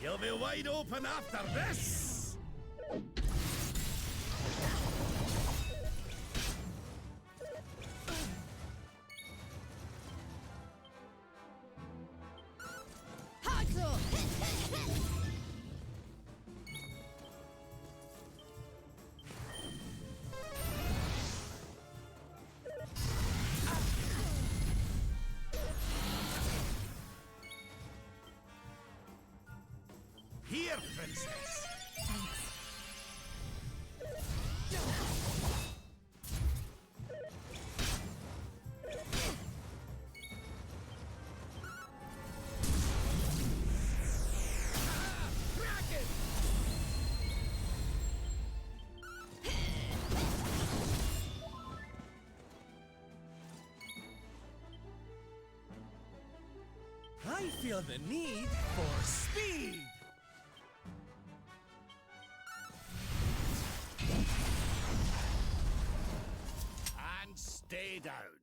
You'll be wide open after this! Here, princess. Dragon! I feel the need for speed! And stay down.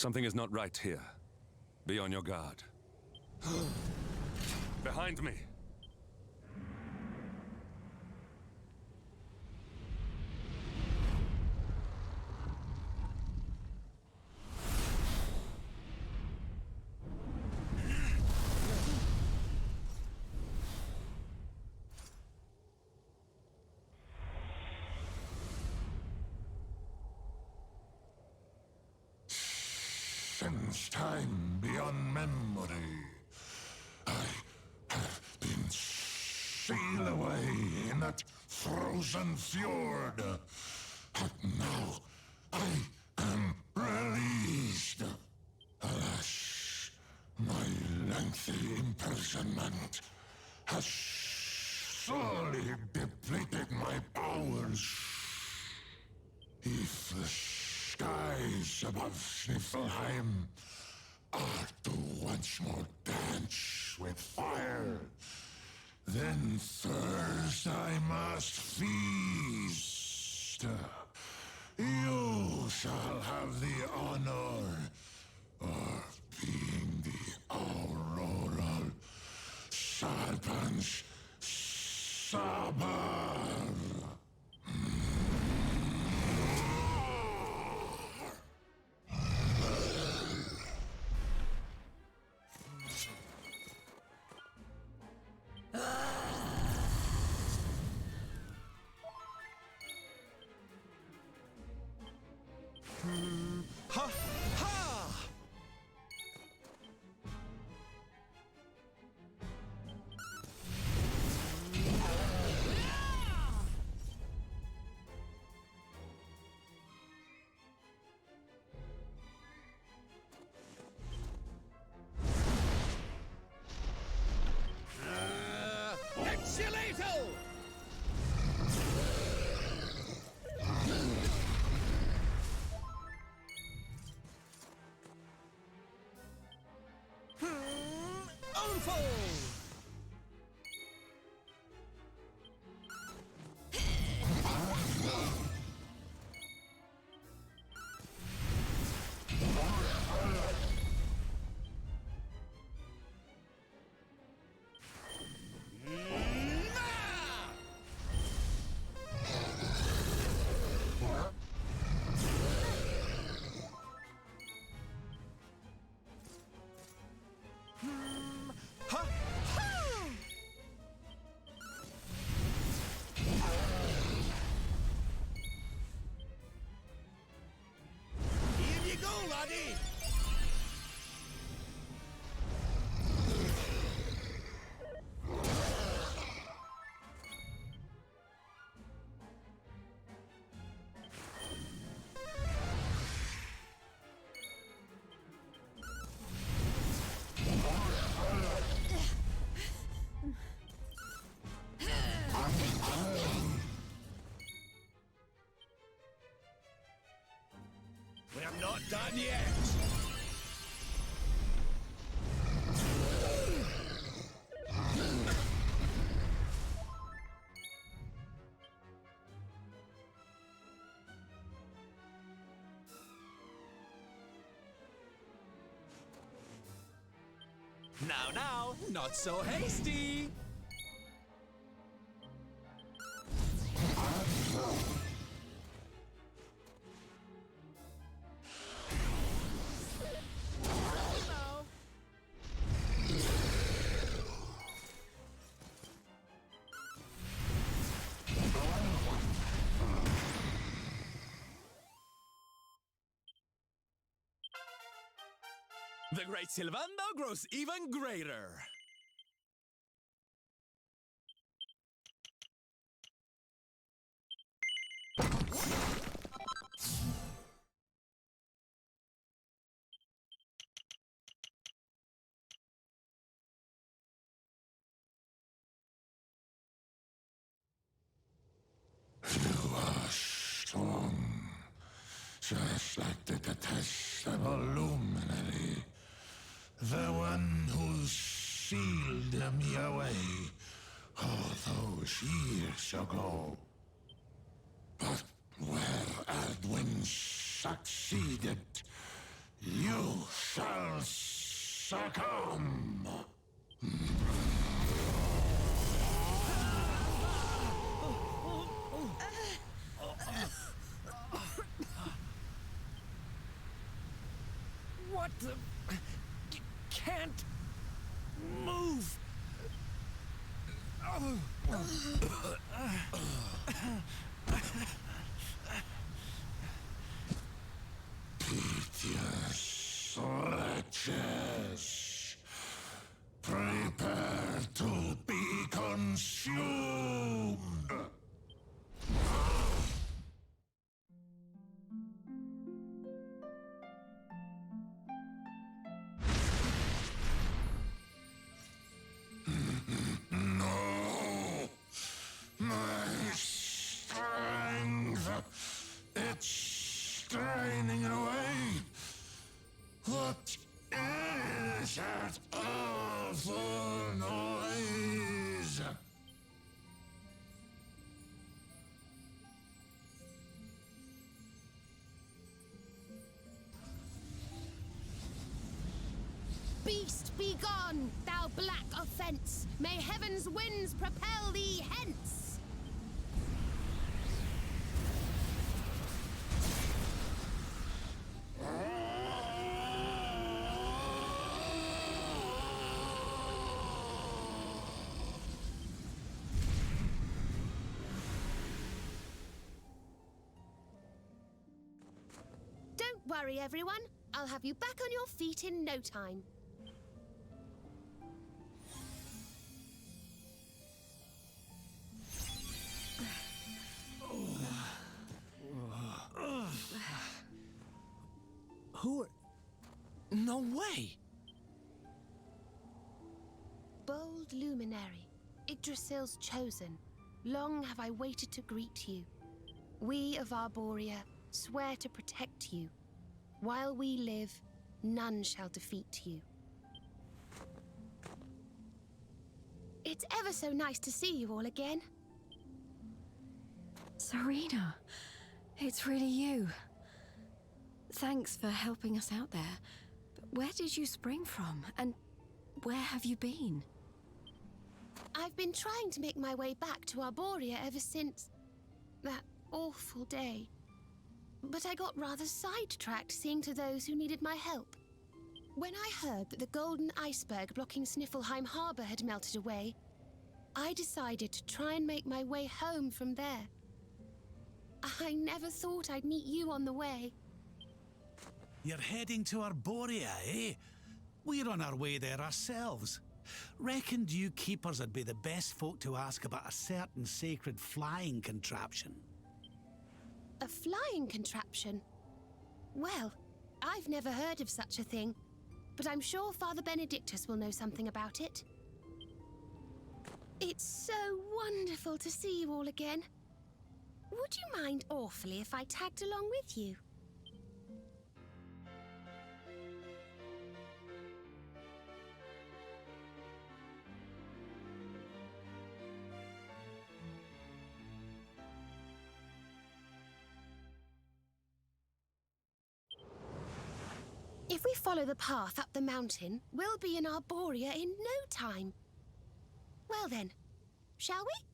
Something is not right here. Be on your guard. Behind me! Since time beyond memory, I have been sealed away in that frozen fjord. But now I am released. Alas, my lengthy imprisonment has sorely depleted my powers. If the skies above Sniffelheim are to once more dance with fire, then first I must feast. You shall have the honor of being the Auroral Serpent's Sabar. Ha! Ha! Exulato! Unfold! Ha! Ha! Here you go, laddie! We're not done yet! Now, not so hasty! The great Sylvando grows even greater. You are strong, just like the detestable luminary, the one who sealed me away all those years ago. But where Aldwin succeeded, You shall succumb. What the... Can't... move! Piteous wretches, prepare to be consumed. No, my strength, it's straining away. What is that awful noise? Beast, be gone, thou black offence! May heaven's winds propel thee hence! Don't worry, everyone. I'll have you back on your feet in no time. Who are... No way! Bold luminary, Yggdrasil's chosen, long have I waited to greet you. We of Arborea swear to protect you. While we live, none shall defeat you. It's ever so nice to see you all again. Serena, it's really you. Thanks for helping us out there. But where did you spring from? And where have you been? I've been trying to make my way back to Arborea ever since that awful day. But I got rather sidetracked seeing to those who needed my help. When I heard that the golden iceberg blocking Sniffelheim Harbor had melted away, I decided to try and make my way home from there. I never thought I'd meet you on the way. You're heading to Arborea, eh? We're on our way there ourselves. Reckoned you keepers would be the best folk to ask about a certain sacred flying contraption. A flying contraption? Well, I've never heard of such a thing, but I'm sure Father Benedictus will know something about it. It's so wonderful to see you all again. Would you mind awfully if I tagged along with you? If we follow the path up the mountain, we'll be in Arborea in no time. Well then, shall we?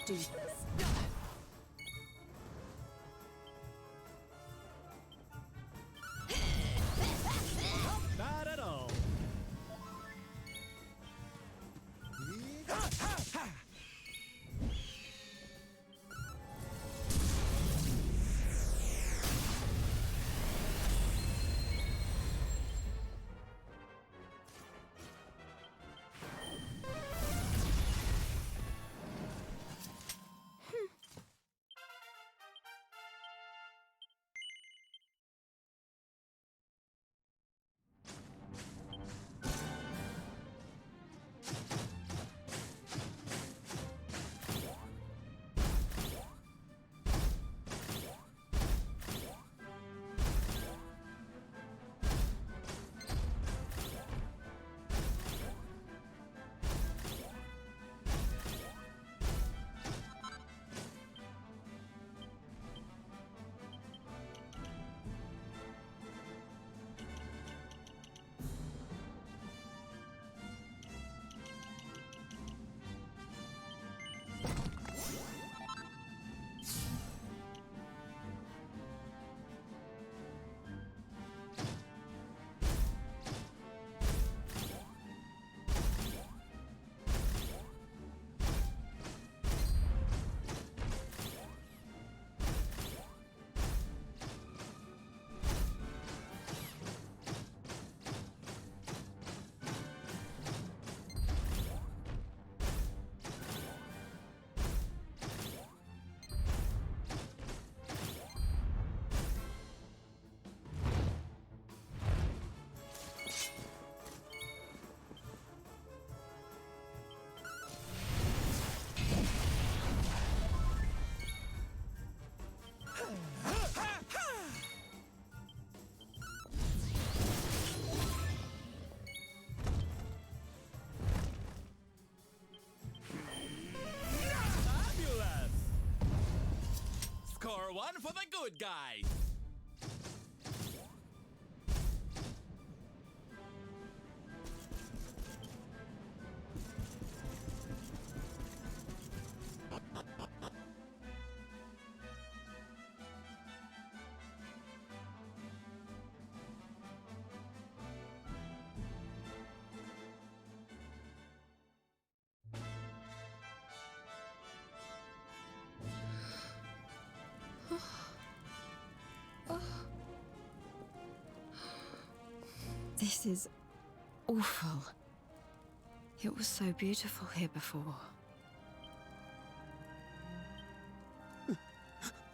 do this. Not bad at all. Fabulous! Score one for the good guys. This is awful. It was so beautiful here before.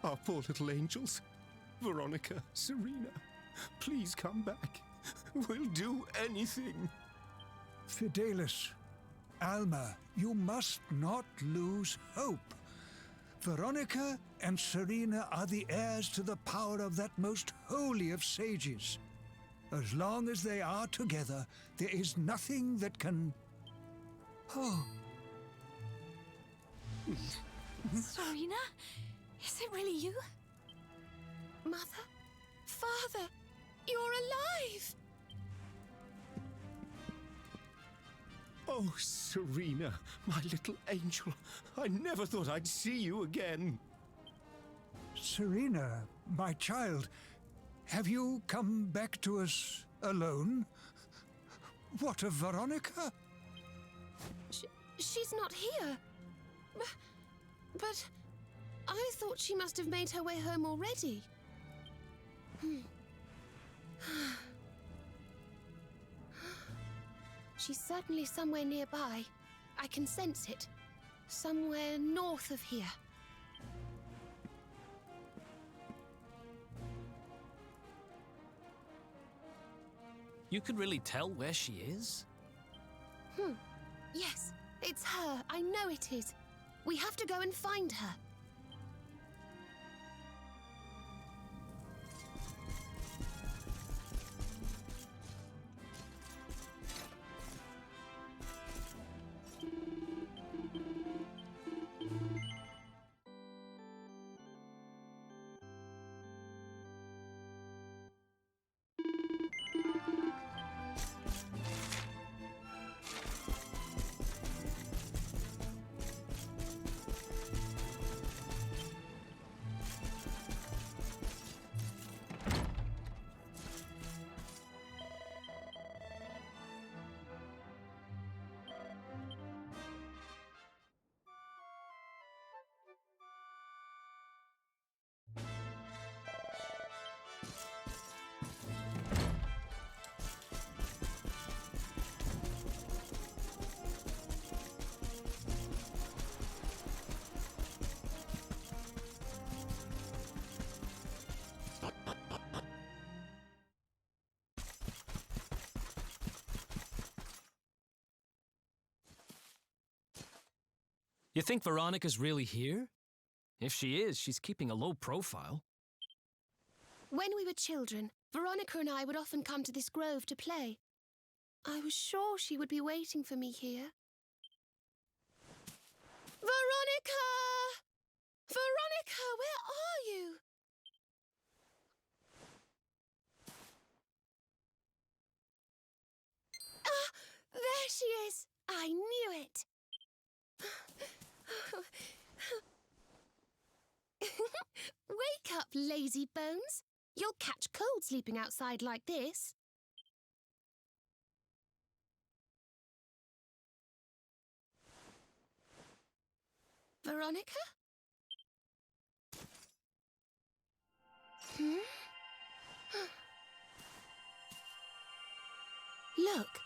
Our poor little angels. Veronica, Serena, please come back. We'll do anything. Fidelis, Alma, you must not lose hope. Veronica and Serena are the heirs to the power of that most holy of sages. As long as they are together, there is nothing that can... Oh, Serena? Is it really you? Mother? Father? You're alive! Oh, Serena, my little angel. I never thought I'd see you again. Serena, my child, have you come back to us alone? What of Veronica? She's not here. But I thought she must have made her way home already. She's certainly somewhere nearby. I can sense it. Somewhere north of here. You can really tell where she is? Yes, it's her. I know it is. We have to go and find her. You think Veronica's really here? If she is, she's keeping a low profile. When we were children, Veronica and I would often come to this grove to play. I was sure she would be waiting for me here. Veronica! Veronica, where are you? Ah, there she is! I knew it! Wake up, lazy bones. You'll catch cold sleeping outside like this. Veronica? Look,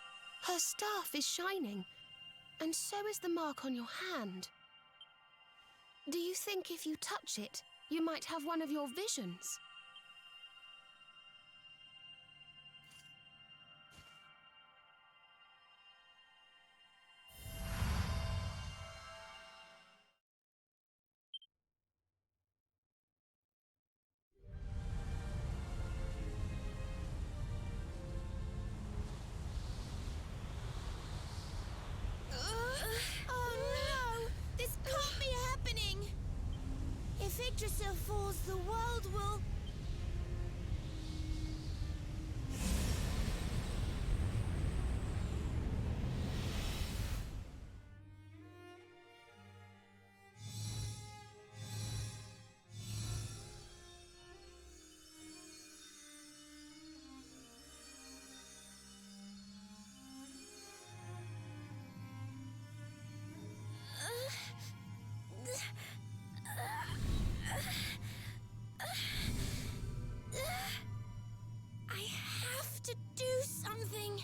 her staff is shining, and so is the mark on your hand. Do you think if you touch it, you might have one of your visions? If Yggdrasil falls, the world will... I have to do something.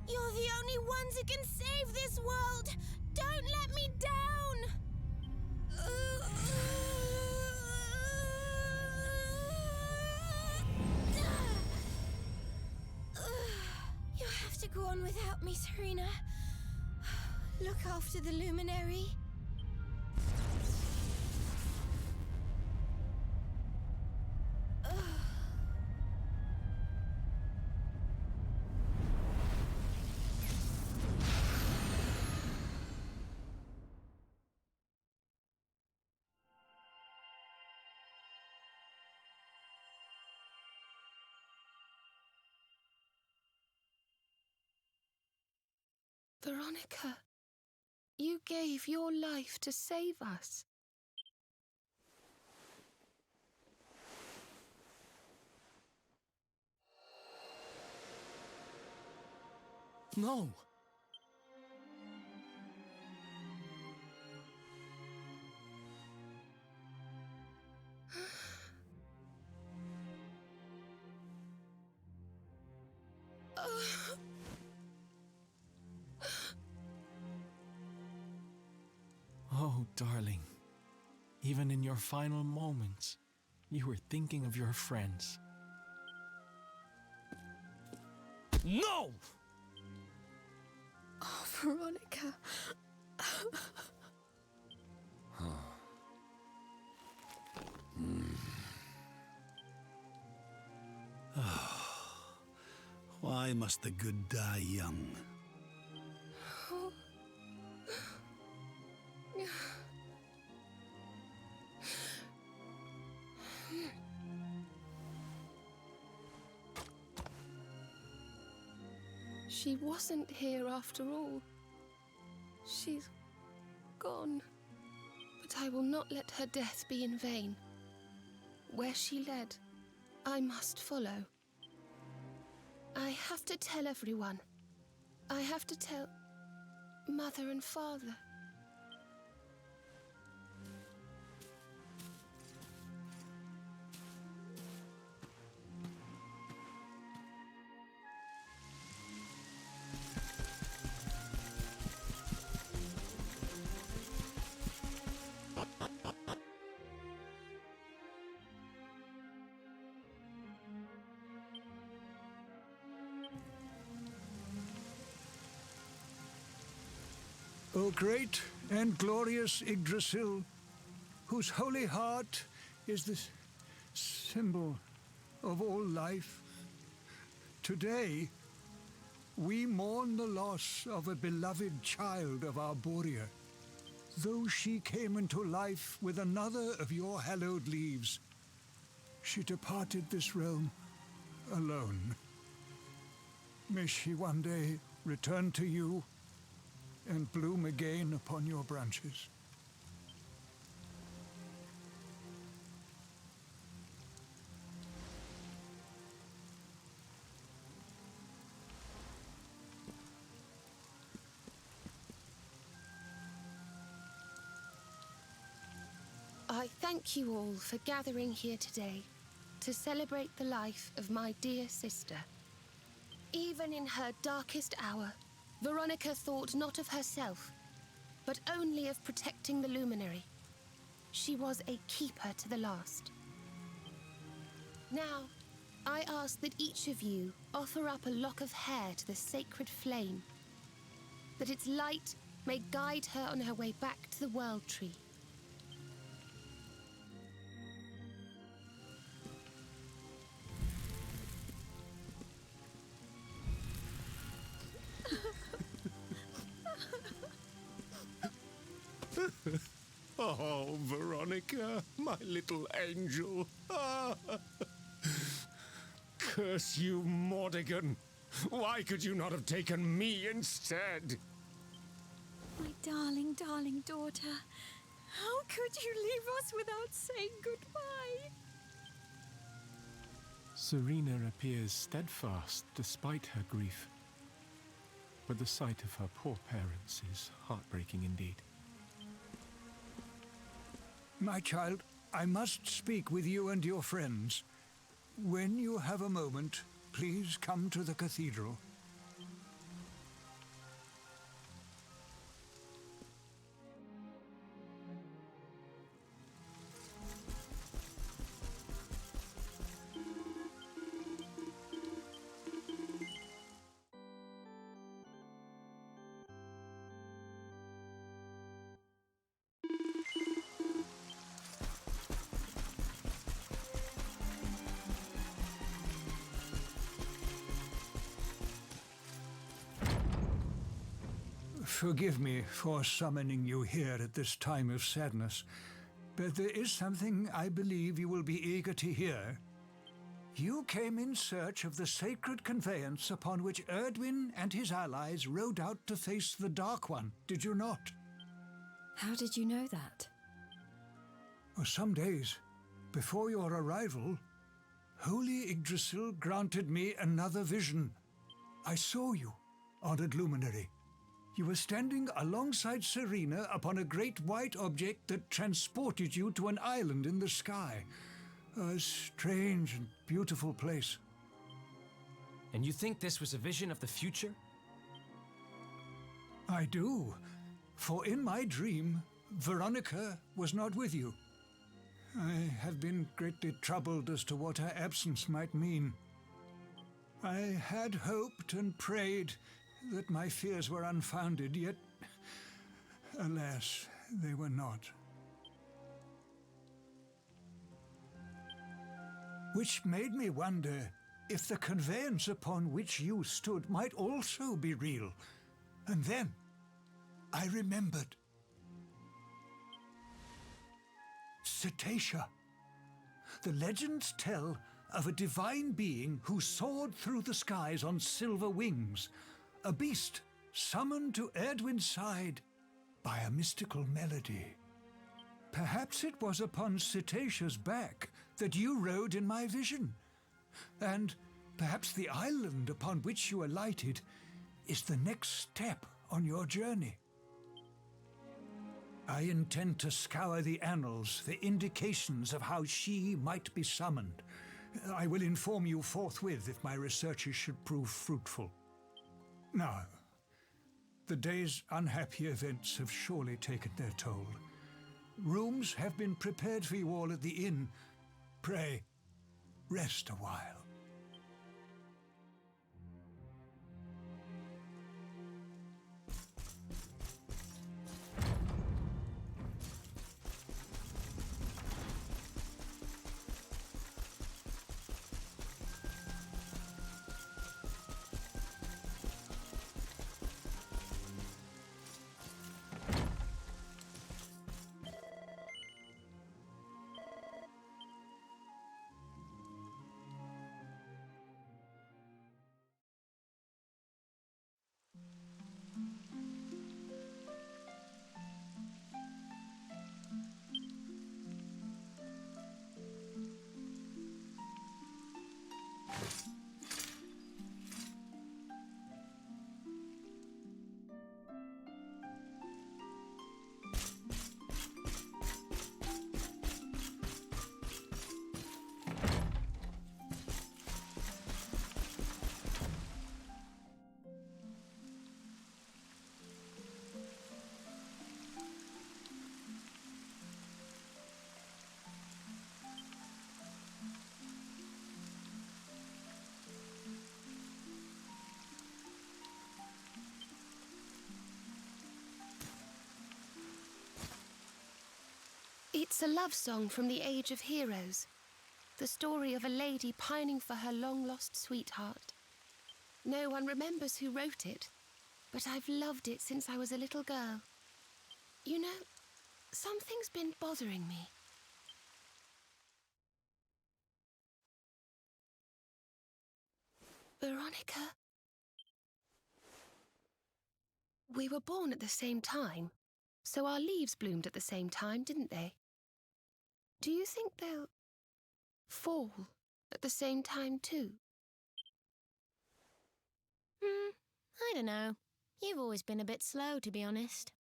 You're the only ones who can save this world. Don't let me down. You have to go on without me, Serena. Look after the luminary. Veronica, you gave your life to save us. No! Oh, darling. Even in your final moments, you were thinking of your friends. No! Oh, Veronica. Why must the good die young? She wasn't here after all. She's gone. But I will not let her death be in vain. Where she led, I must follow. I have to tell everyone. I have to tell Mother and Father. O great and glorious Yggdrasil, whose holy heart is the symbol of all life, today we mourn the loss of a beloved child of Arborea. Though she came into life with another of your hallowed leaves, she departed this realm alone. May she one day return to you and bloom again upon your branches. I thank you all for gathering here today to celebrate the life of my dear sister. Even in her darkest hour, Veronica thought not of herself, but only of protecting the luminary. She was a keeper to the last. Now, I ask that each of you offer up a lock of hair to the sacred flame, that its light may guide her on her way back to the World Tree. Oh, Veronica, my little angel. Curse you, Mordigan. Why could you not have taken me instead? My darling, darling daughter. How could you leave us without saying goodbye? Serena appears steadfast despite her grief. But the sight of her poor parents is heartbreaking indeed. My child, I must speak with you and your friends. When you have a moment, please come to the cathedral. Forgive me for summoning you here at this time of sadness, but there is something I believe you will be eager to hear. You came in search of the sacred conveyance upon which Erdwin and his allies rode out to face the Dark One, did you not? How did you know that? For some days before your arrival, Holy Yggdrasil granted me another vision. I saw you, honored luminary. You were standing alongside Serena upon a great white object that transported you to an island in the sky. A strange and beautiful place. And you think this was a vision of the future? I do, for in my dream, Veronica was not with you. I have been greatly troubled as to what her absence might mean. I had hoped and prayed that my fears were unfounded, yet, alas, they were not. Which made me wonder if the conveyance upon which you stood might also be real. And then I remembered. Cetacea. The legends tell of a divine being who soared through the skies on silver wings, a beast summoned to Erdwin's side by a mystical melody. Perhaps it was upon Cetacea's back that you rode in my vision, and perhaps the island upon which you alighted is the next step on your journey. I intend to scour the annals for indications of how she might be summoned. I will inform you forthwith if my researches should prove fruitful. Now, the day's unhappy events have surely taken their toll. Rooms have been prepared for you all at the inn. Pray, rest a while. It's a love song from the Age of Heroes. The story of a lady pining for her long-lost sweetheart. No one remembers who wrote it, but I've loved it since I was a little girl. You know, something's been bothering me. Veronica? We were born at the same time, so our leaves bloomed at the same time, didn't they? Do you think they'll fall at the same time too? I don't know. You've always been a bit slow, to be honest.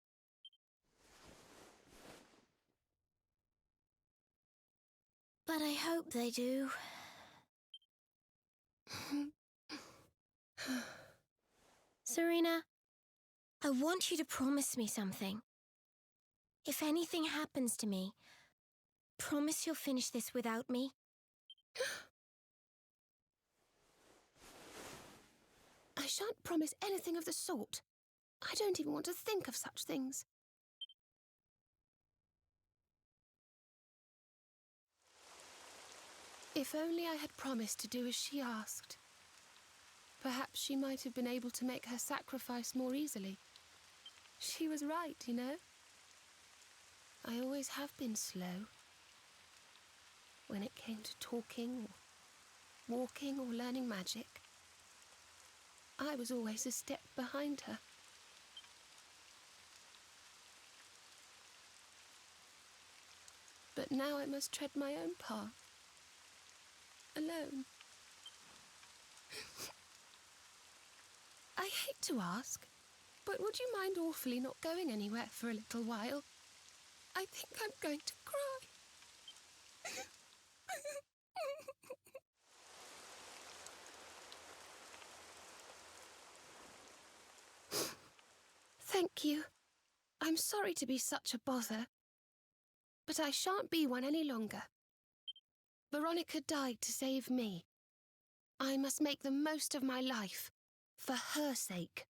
But I hope they do. Serena, I want you to promise me something. If anything happens to me, promise you'll finish this without me. I shan't promise anything of the sort. I don't even want to think of such things. If only I had promised to do as she asked. Perhaps she might have been able to make her sacrifice more easily. She was right, you know. I always have been slow. When it came to talking, or walking, or learning magic, I was always a step behind her. But now I must tread my own path. Alone. I hate to ask, but would you mind awfully not going anywhere for a little while? I think I'm going to cry. Thank you. I'm sorry to be such a bother, but I shan't be one any longer. Veronica died to save me. I must make the most of my life, for her sake.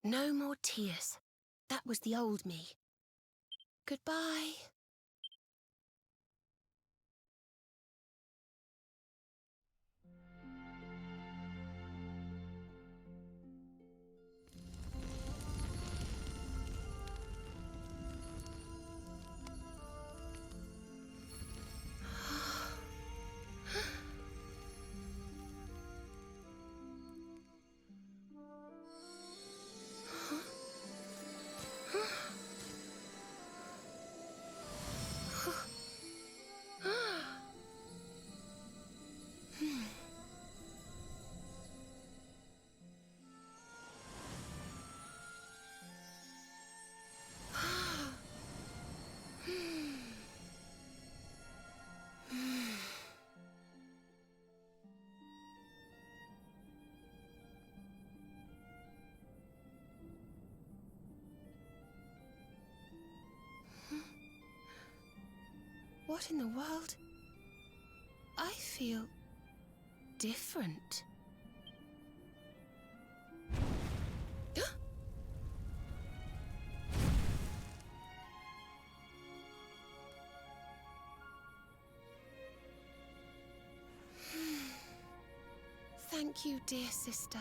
No more tears. That was the old me. Goodbye. What in the world? I feel different. Thank you, dear sister.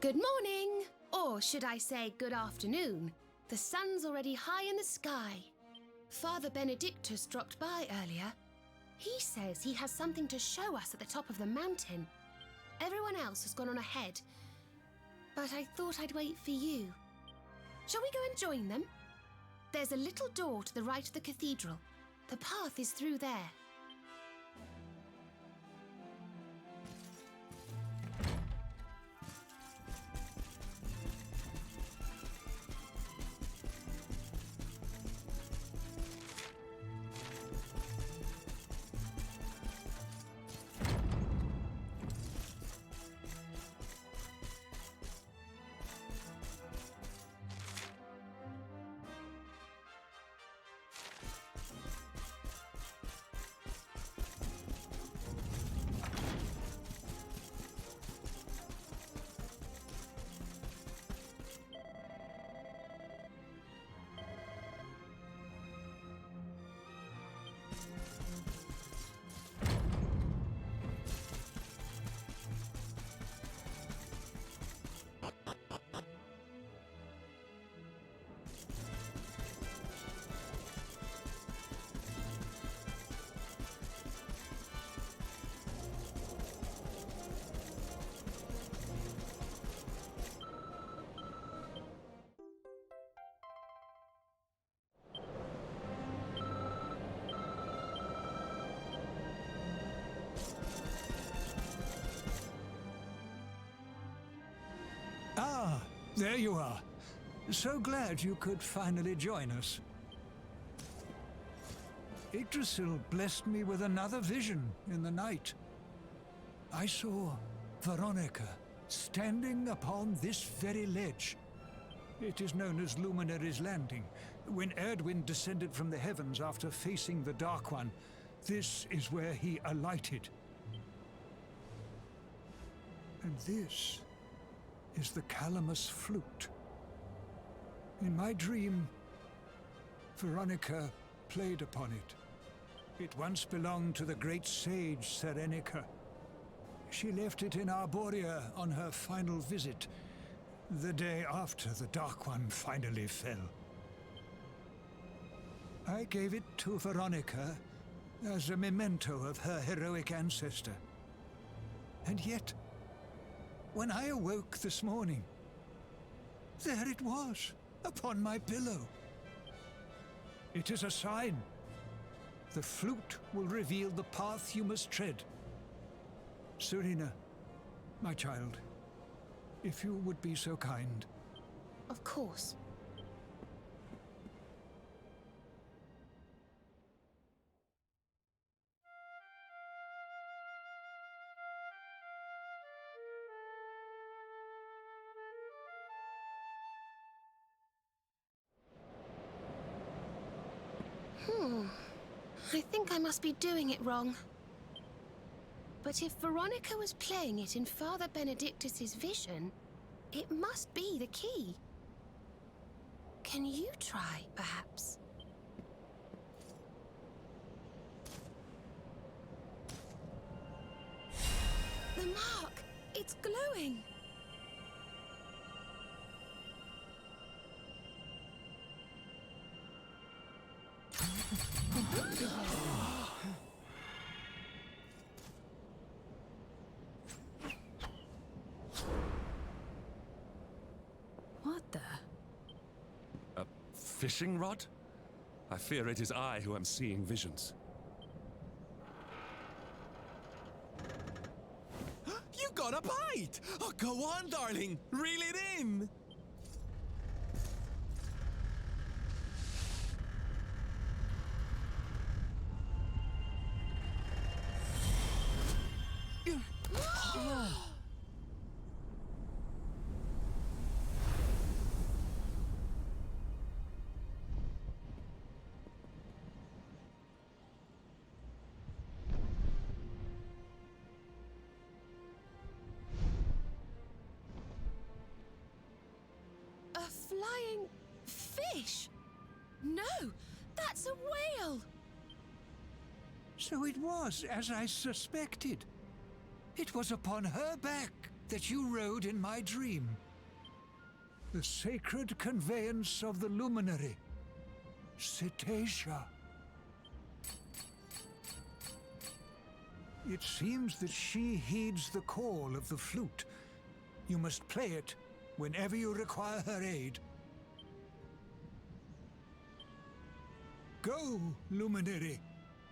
Good morning! Or should I say good afternoon? The sun's already high in the sky. Father Benedictus dropped by earlier. He says he has something to show us at the top of the mountain. Everyone else has gone on ahead, but I thought I'd wait for you. Shall we go and join them? There's a little door to the right of the cathedral. The path is through there. Ah, there you are. So glad you could finally join us. Yggdrasil blessed me with another vision in the night. I saw Veronica standing upon this very ledge. It is known as Luminary's Landing. When Erdwin descended from the heavens after facing the Dark One, this is where he alighted. And this is the Calamus flute. In my dream, Veronica played upon it. It once belonged to the great sage Serenica. She left it in Arborea on her final visit, the day after the Dark One finally fell. I gave it to Veronica as a memento of her heroic ancestor. And yet, when I awoke this morning, there it was, upon my pillow. It is a sign. The flute will reveal the path you must tread. Serena, my child, if you would be so kind. Of course. I think I must be doing it wrong. But if Veronica was playing it in Father Benedictus's vision, it must be the key. Can you try, perhaps? The mark! It's glowing! What the? A fishing rod? I fear it is I who am seeing visions. You got a bite! Oh, go on, darling! Reel it in! A flying fish? No, that's a whale! So it was as I suspected. It was upon her back that you rode in my dream. The sacred conveyance of the luminary, Cetacea. It seems that she heeds the call of the flute. You must play it whenever you require her aid. Go, luminary,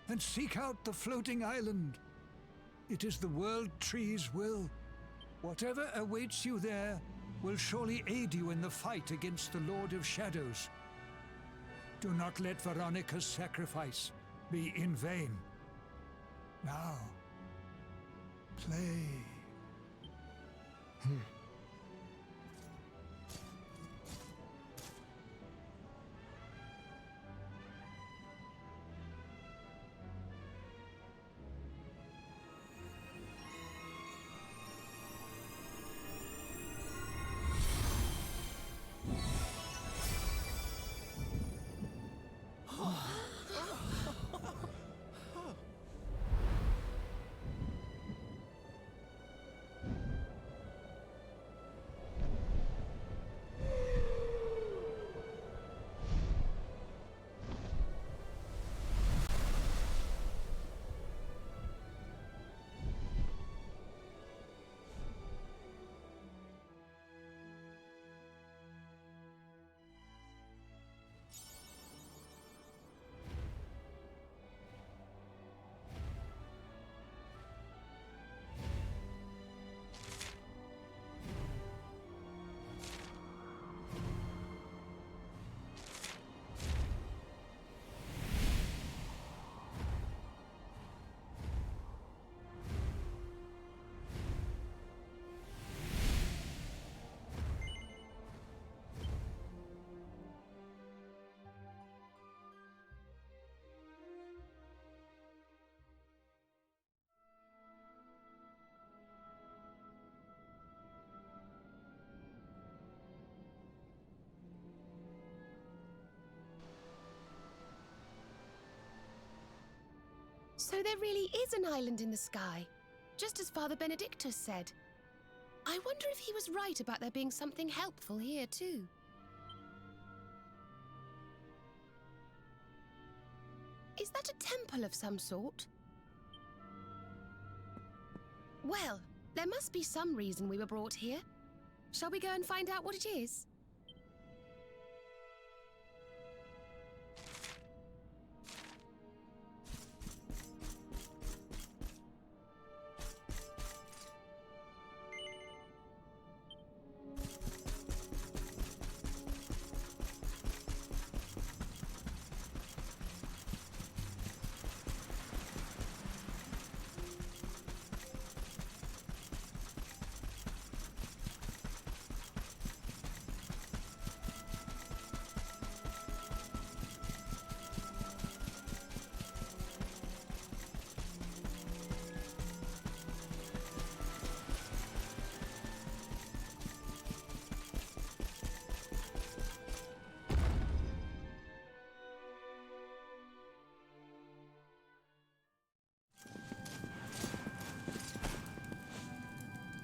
and seek out the floating island. It is the World Tree's will. Whatever awaits you there will surely aid you in the fight against the Lord of Shadows. Do not let Veronica's sacrifice be in vain. Now, play. So there really is an island in the sky, just as Father Benedictus said. I wonder if he was right about there being something helpful here too. Is that a temple of some sort? Well, there must be some reason we were brought here. Shall we go and find out what it is?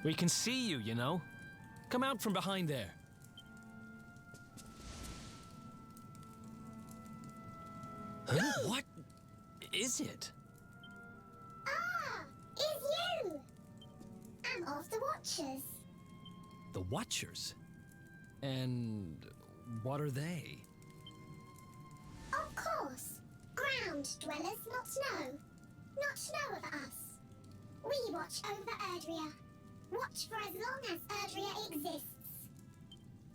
We can see you, you know. Come out from behind there. Huh? What is it? Ah, it's you! I'm of the Watchers. The Watchers? And what are they? Of course. Ground dwellers not know. Not know of us. We watch over Erdrea. Watch for as long as Erdrea exists.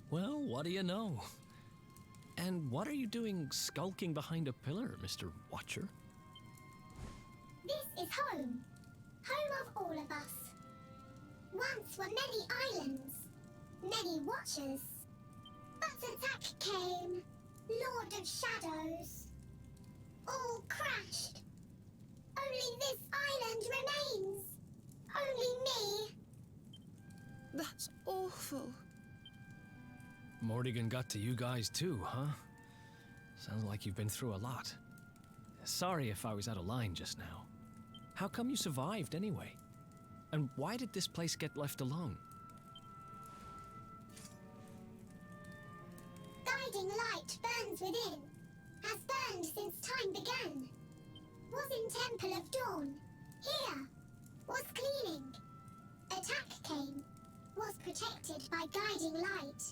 Well, what do you know? And what are you doing skulking behind a pillar, Mr. Watcher? This is home. Home of all of us. Once were many islands. Many Watchers. But attack came. Lord of Shadows. All crashed. Only this island remains. Only me. That's awful. Morrigan got to you guys too, huh? Sounds like you've been through a lot. Sorry if I was out of line just now. How come you survived anyway? And why did this place get left alone? guiding light burns within, has burned since time began. Was in Temple of Dawn, here, was cleaning. Attack came, was protected by guiding light.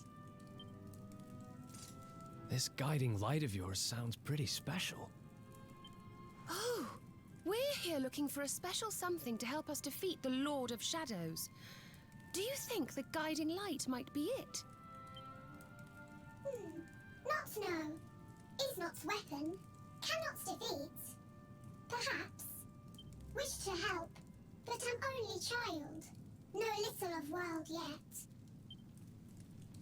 This guiding light of yours sounds pretty special. Oh, we're here looking for a special something to help us defeat the Lord of Shadows. Do you think the guiding light might be it? Not know. Is not weapon. Cannot defeat. Perhaps. Wish to help. But I'm only child. Know little of world yet.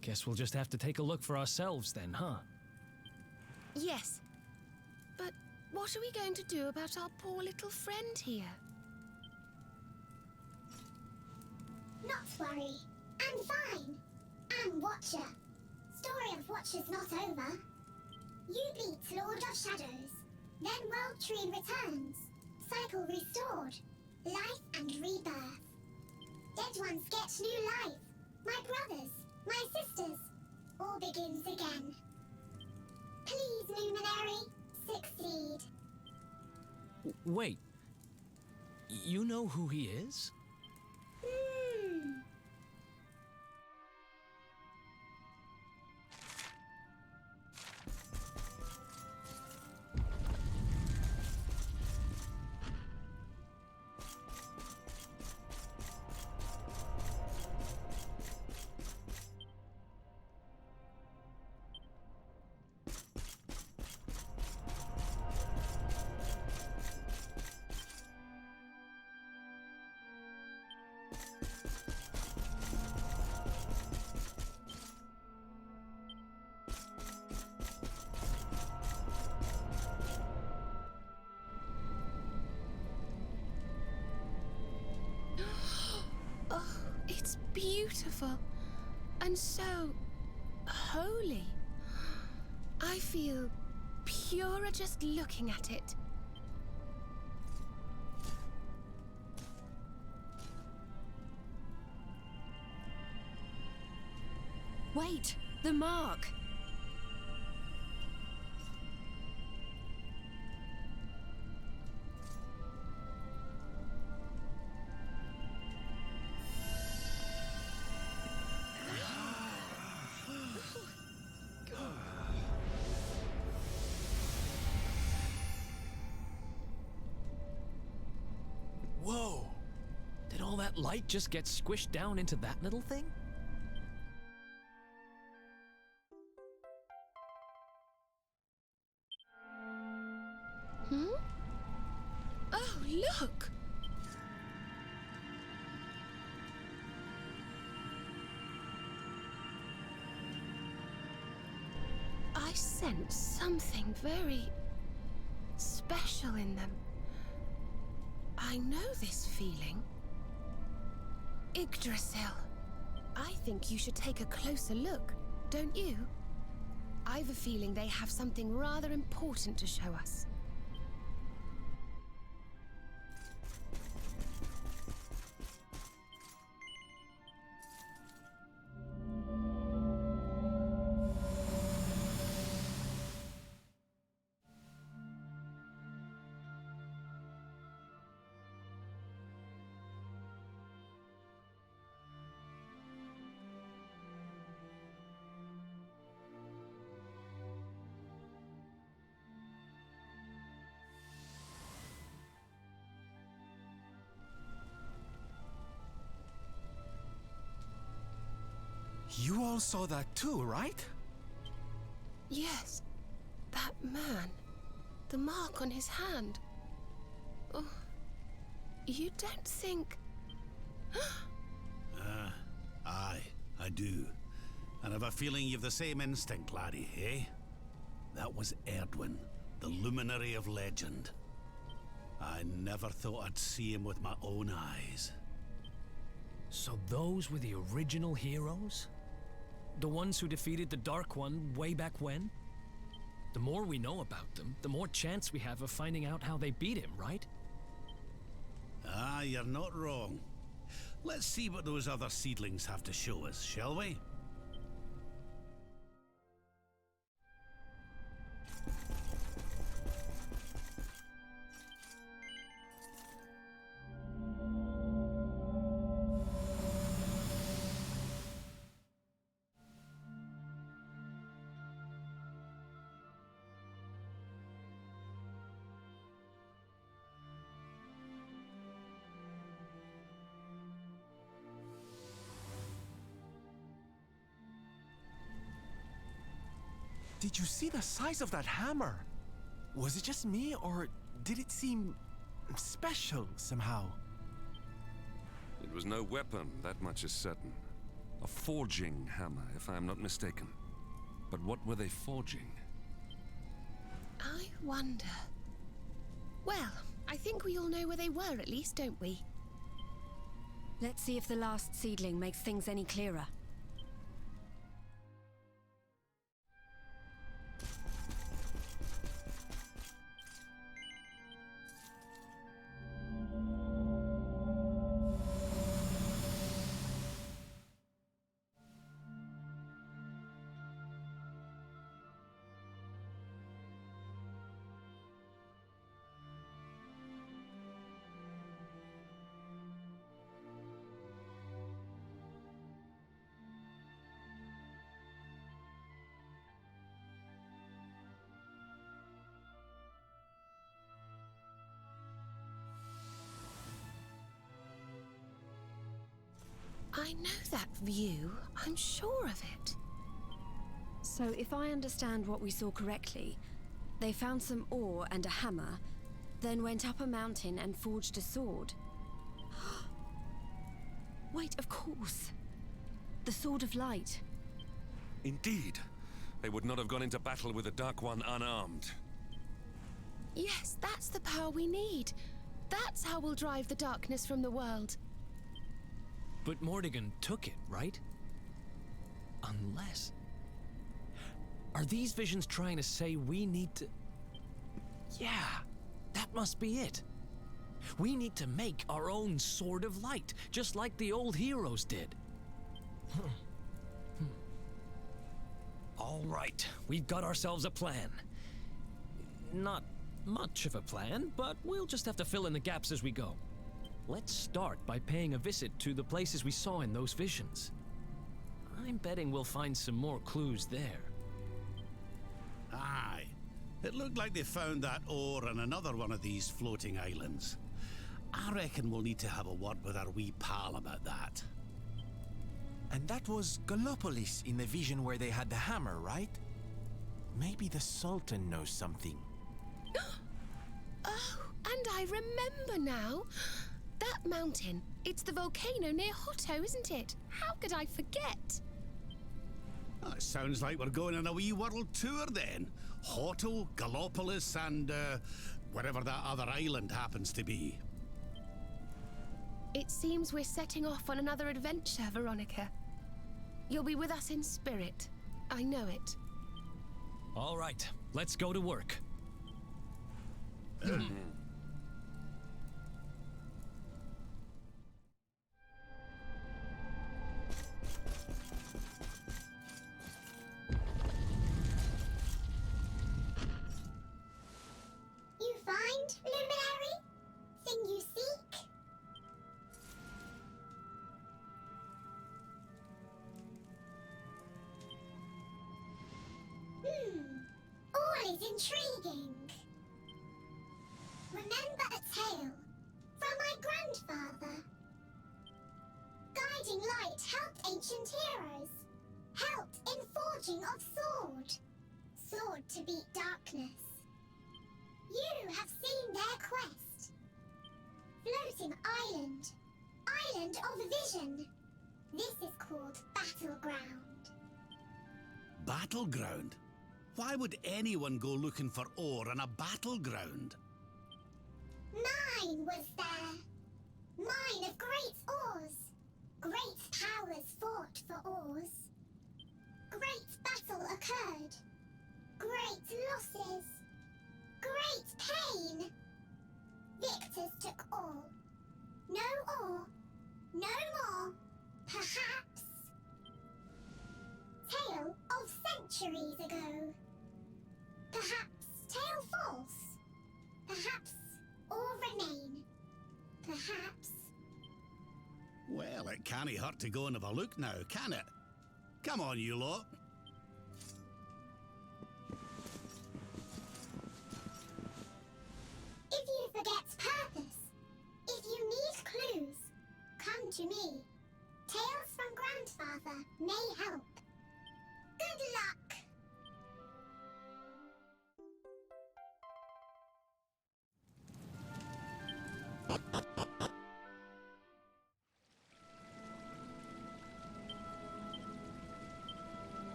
Guess we'll just have to take a look for ourselves then, huh? Yes. But what are we going to do about our poor little friend here? Not worry. I'm fine. I'm Watcher. Story of Watcher's not over. You beat Lord of Shadows. Then World Tree returns. Cycle restored. Life and rebirth. Dead ones get new life. My brothers, my sisters. All begins again. Please, Luminary, succeed. Wait. You know who he is? Beautiful and so holy. I feel purer just looking at it. Wait, the mark. Whoa! Did all that light just get squished down into that little thing? Oh, look! I sense something very special in them. I know this feeling. Yggdrasil. I think you should take a closer look, don't you? I've a feeling they have something rather important to show us. You all saw that too, right? Yes, that man. The mark on his hand. Oh, you don't think... Aye, I do. And I've a feeling you've the same instinct, laddie, eh? That was Erdwin, the luminary of legend. I never thought I'd see him with my own eyes. So those were the original heroes? The ones who defeated the Dark One way back when? The more we know about them, the more chance we have of finding out how they beat him, right? Ah, you're not wrong. Let's see what those other seedlings have to show us, shall we? Did you see the size of that hammer? Was it just me, or did it seem special somehow? It was no weapon, that much is certain. A forging hammer, if I am not mistaken. But what were they forging? I wonder. Well, I think we all know where they were at least, don't we? Let's see if the last seedling makes things any clearer. I know that view. I'm sure of it. So if I understand what we saw correctly, they found some ore and a hammer, then went up a mountain and forged a sword. Wait, of course. The Sword of Light. Indeed. They would not have gone into battle with the Dark One unarmed. Yes, that's the power we need. That's how we'll drive the darkness from the world. But Mordegon took it, right? Unless... Are these visions trying to say we need to... Yeah, that must be it. We need to make our own Sword of Light, just like the old heroes did. All right, we've got ourselves a plan. Not much of a plan, but we'll just have to fill in the gaps as we go. Let's start by paying a visit to the places we saw in those visions. I'm betting we'll find some more clues there. Aye. It looked like they found that ore on another one of these floating islands. I reckon we'll need to have a word with our wee pal about that. And that was Gallopolis in the vision where they had the hammer, right? Maybe the Sultan knows something. Oh, and I remember now. That mountain, it's the volcano near Hotto, isn't it? How could I forget? Oh, it sounds like we're going on a wee world tour then. Hotto, Gallopolis, and wherever that other island happens to be. It seems we're setting off on another adventure, Veronica. You'll be with us in spirit. I know it. All right, let's go to work. You find, Luminary? Thing you seek? All is intriguing. Remember a tale from my grandfather. Guiding light helped ancient heroes. Helped in forging of sword. Sword to beat darkness. You have seen their quest. Floating island. Island of vision. This is called Battleground. Battleground? Why would anyone go looking for ore on a battleground? Mine was there. Mine of great ores. Great powers fought for ores. Great battle occurred. Great losses. Great pain. Victors took all. No ore. No more. Perhaps. Tale of centuries ago. Perhaps tale false. Perhaps or remain. Perhaps. Well, it can't hurt to go and have a look now, can it? Come on, you lot. If you forget purpose, if you need clues, come to me. Tales from Grandfather may help. Good luck!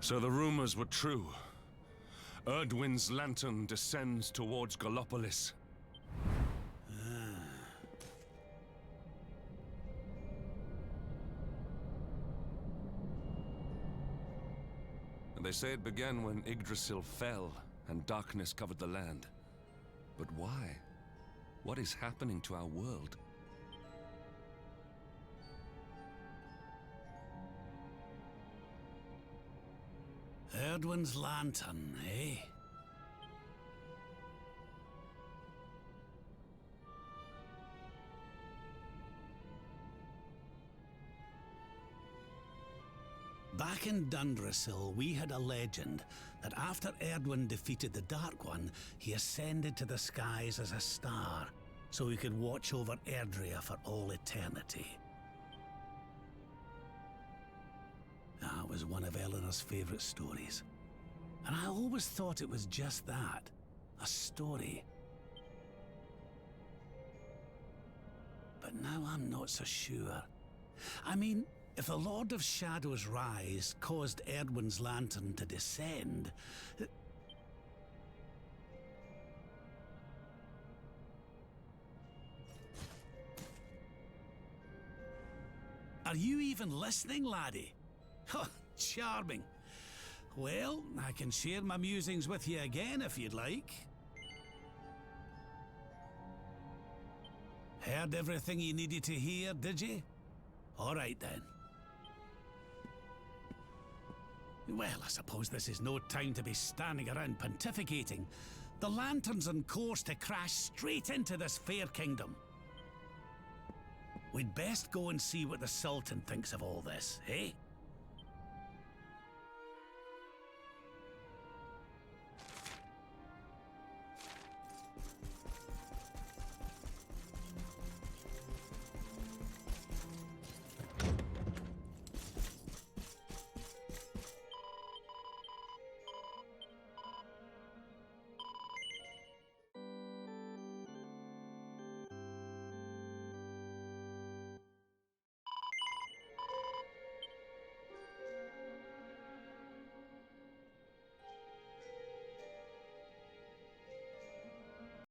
So the rumors were true. Erdwin's lantern descends towards Gallopolis. And they say it began when Yggdrasil fell and darkness covered the land. But why? What is happening to our world? Erdwin's lantern, eh? Back in Dundrasil, we had a legend that after Erdwin defeated the Dark One, he ascended to the skies as a star, so he could watch over Erdrea for all eternity. That was one of Eleanor's favorite stories. And I always thought it was just that, a story. But now I'm not so sure. I mean, if the Lord of Shadow's rise caused Erdwin's lantern to descend... Are you even listening, laddie? Oh, charming. Well, I can share my musings with you again if you'd like. Heard everything you needed to hear, did you? All right then. Well, I suppose this is no time to be standing around pontificating. The lantern's on course to crash straight into this fair kingdom. We'd best go and see what the Sultan thinks of all this, eh?